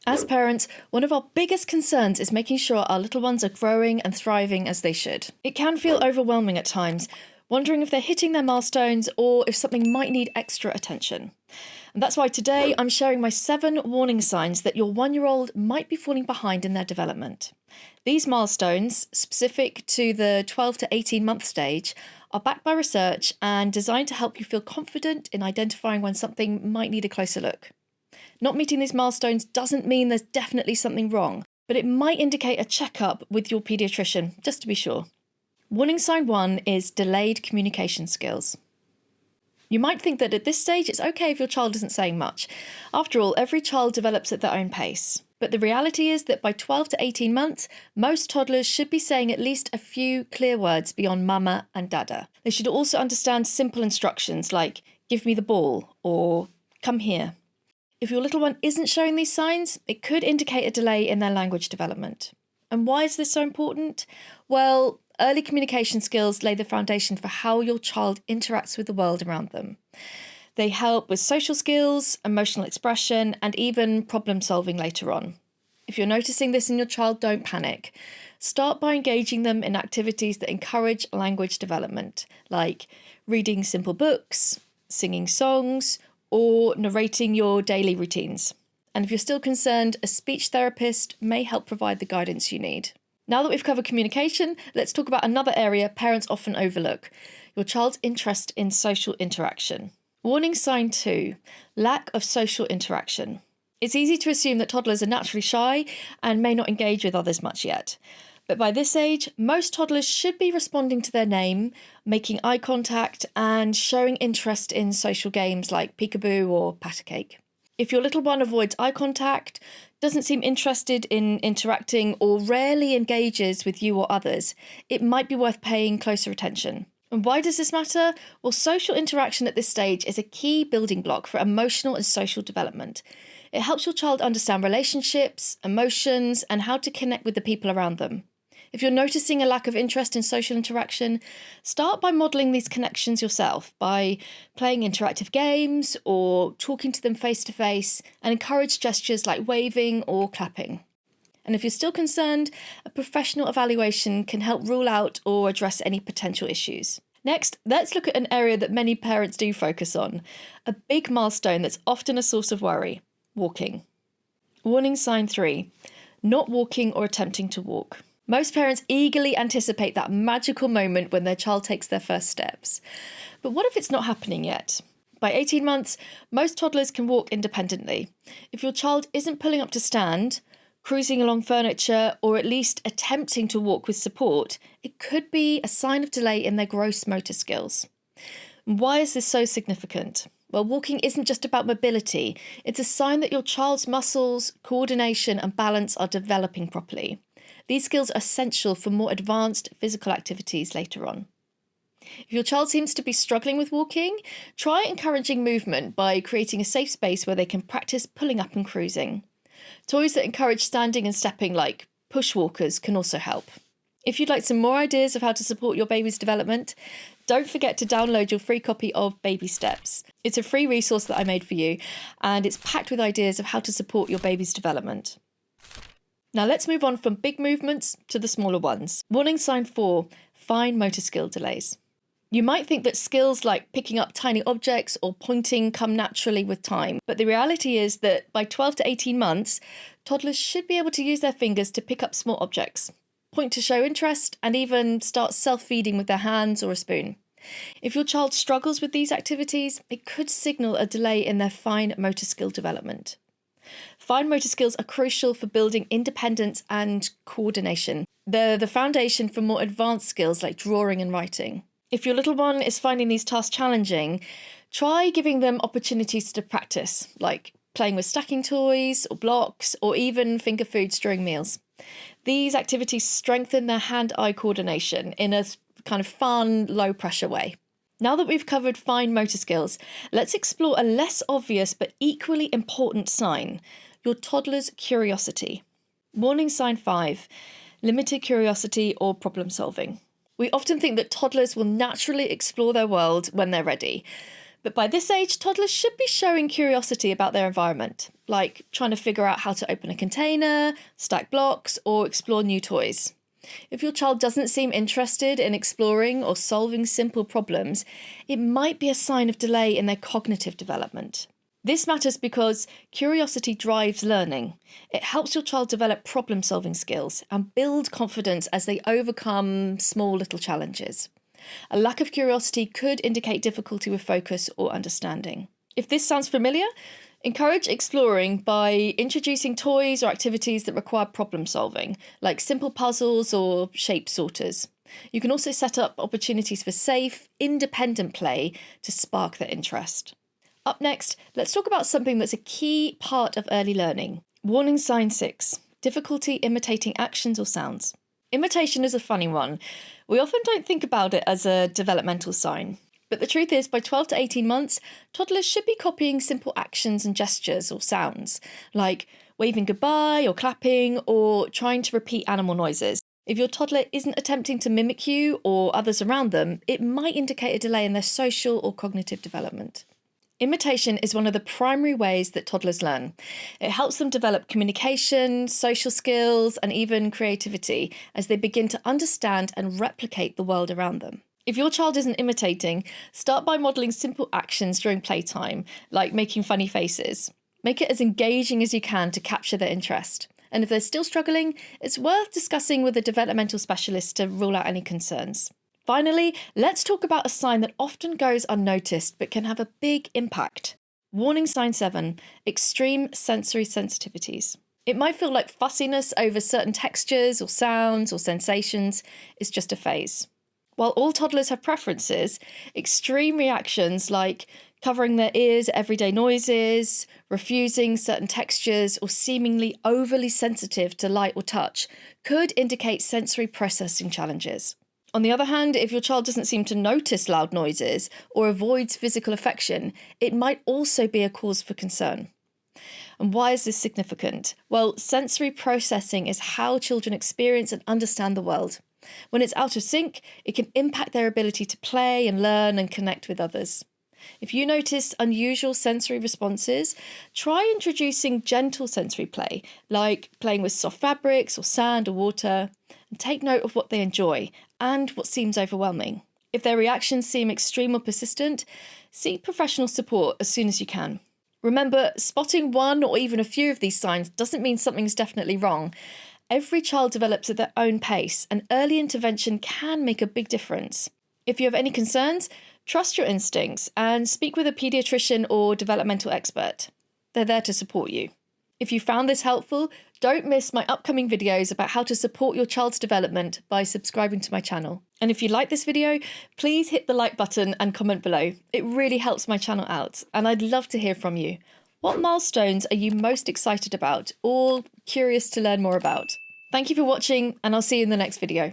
As parents, one of our biggest concerns is making sure our little ones are growing and thriving as they should. It can feel overwhelming at times, wondering if they're hitting their milestones or if something might need extra attention. And that's why today I'm sharing my 7 warning signs that your 1-year-old might be falling behind in their development. These milestones, specific to the 12 to 18 month stage, are backed by research and designed to help you feel confident in identifying when something might need a closer look. Not meeting these milestones doesn't mean there's definitely something wrong, but it might indicate a checkup with your paediatrician, just to be sure. Warning sign 1 is delayed communication skills. You might think that at this stage it's okay if your child isn't saying much. After all, every child develops at their own pace. But the reality is that by 12 to 18 months, most toddlers should be saying at least a few clear words beyond mama and dada. They should also understand simple instructions like, give me the ball, or come here. If your little one isn't showing these signs, it could indicate a delay in their language development. And why is this so important? Well, early communication skills lay the foundation for how your child interacts with the world around them. They help with social skills, emotional expression, and even problem solving later on. If you're noticing this in your child, don't panic. Start by engaging them in activities that encourage language development, like reading simple books, singing songs, or narrating your daily routines. And if you're still concerned, a speech therapist may help provide the guidance you need. Now that we've covered communication, let's talk about another area parents often overlook: your child's interest in social interaction. Warning sign 2, lack of social interaction. It's easy to assume that toddlers are naturally shy and may not engage with others much yet. But by this age, most toddlers should be responding to their name, making eye contact, and showing interest in social games like peekaboo or pat a cake. If your little one avoids eye contact, doesn't seem interested in interacting, or rarely engages with you or others, it might be worth paying closer attention. And why does this matter? Well, social interaction at this stage is a key building block for emotional and social development. It helps your child understand relationships, emotions, and how to connect with the people around them. If you're noticing a lack of interest in social interaction, start by modelling these connections yourself by playing interactive games or talking to them face to face, and encourage gestures like waving or clapping. And if you're still concerned, a professional evaluation can help rule out or address any potential issues. Next, let's look at an area that many parents do focus on, a big milestone that's often a source of worry: walking. Warning sign 3, not walking or attempting to walk. Most parents eagerly anticipate that magical moment when their child takes their first steps. But what if it's not happening yet? By 18 months, most toddlers can walk independently. If your child isn't pulling up to stand, cruising along furniture, or at least attempting to walk with support, it could be a sign of delay in their gross motor skills. Why is this so significant? Well, walking isn't just about mobility. It's a sign that your child's muscles, coordination, and balance are developing properly. These skills are essential for more advanced physical activities later on. If your child seems to be struggling with walking, try encouraging movement by creating a safe space where they can practice pulling up and cruising. Toys that encourage standing and stepping, like push walkers, can also help. If you'd like some more ideas of how to support your baby's development, don't forget to download your free copy of Baby Steps. It's a free resource that I made for you, and it's packed with ideas of how to support your baby's development. Now let's move on from big movements to the smaller ones. Warning sign 4, fine motor skill delays. You might think that skills like picking up tiny objects or pointing come naturally with time, but the reality is that by 12 to 18 months, toddlers should be able to use their fingers to pick up small objects, point to show interest, and even start self-feeding with their hands or a spoon. If your child struggles with these activities, it could signal a delay in their fine motor skill development. Fine motor skills are crucial for building independence and coordination. They're the foundation for more advanced skills like drawing and writing. If your little one is finding these tasks challenging, try giving them opportunities to practice, like playing with stacking toys or blocks, or even finger foods during meals. These activities strengthen their hand-eye coordination in a kind of fun, low-pressure way. Now that we've covered fine motor skills, let's explore a less obvious but equally important sign: your toddler's curiosity. Warning sign 5, limited curiosity or problem solving. We often think that toddlers will naturally explore their world when they're ready, But by this age, toddlers should be showing curiosity about their environment, like trying to figure out how to open a container, stack blocks, or explore new toys. If your child doesn't seem interested in exploring or solving simple problems, it might be a sign of delay in their cognitive development. This matters because curiosity drives learning. It helps your child develop problem-solving skills and build confidence as they overcome small little challenges. A lack of curiosity could indicate difficulty with focus or understanding. If this sounds familiar, encourage exploring by introducing toys or activities that require problem solving, like simple puzzles or shape sorters. You can also set up opportunities for safe, independent play to spark their interest. Up next, let's talk about something that's a key part of early learning. Warning sign 6, difficulty imitating actions or sounds. Imitation is a funny one. We often don't think about it as a developmental sign. But the truth is, by 12 to 18 months, toddlers should be copying simple actions and gestures or sounds, like waving goodbye or clapping or trying to repeat animal noises. If your toddler isn't attempting to mimic you or others around them, it might indicate a delay in their social or cognitive development. Imitation is one of the primary ways that toddlers learn. It helps them develop communication, social skills, and even creativity as they begin to understand and replicate the world around them. If your child isn't imitating, start by modelling simple actions during playtime, like making funny faces. Make it as engaging as you can to capture their interest. And if they're still struggling, it's worth discussing with a developmental specialist to rule out any concerns. Finally, let's talk about a sign that often goes unnoticed but can have a big impact. Warning sign 7, extreme sensory sensitivities. It might feel like fussiness over certain textures or sounds or sensations is just a phase. While all toddlers have preferences, extreme reactions like covering their ears at everyday noises, refusing certain textures, or seemingly overly sensitive to light or touch could indicate sensory processing challenges. On the other hand, if your child doesn't seem to notice loud noises or avoids physical affection, it might also be a cause for concern. And why is this significant? Well, sensory processing is how children experience and understand the world. When it's out of sync, it can impact their ability to play and learn and connect with others. If you notice unusual sensory responses, try introducing gentle sensory play, like playing with soft fabrics or sand or water, and take note of what they enjoy and what seems overwhelming. If their reactions seem extreme or persistent, seek professional support as soon as you can. Remember, spotting one or even a few of these signs doesn't mean something's definitely wrong. Every child develops at their own pace, and early intervention can make a big difference. If you have any concerns, trust your instincts and speak with a paediatrician or developmental expert. They're there to support you. If you found this helpful, don't miss my upcoming videos about how to support your child's development by subscribing to my channel. And if you like this video, please hit the like button and comment below. It really helps my channel out, and I'd love to hear from you. What milestones are you most excited about or curious to learn more about? Thank you for watching, and I'll see you in the next video.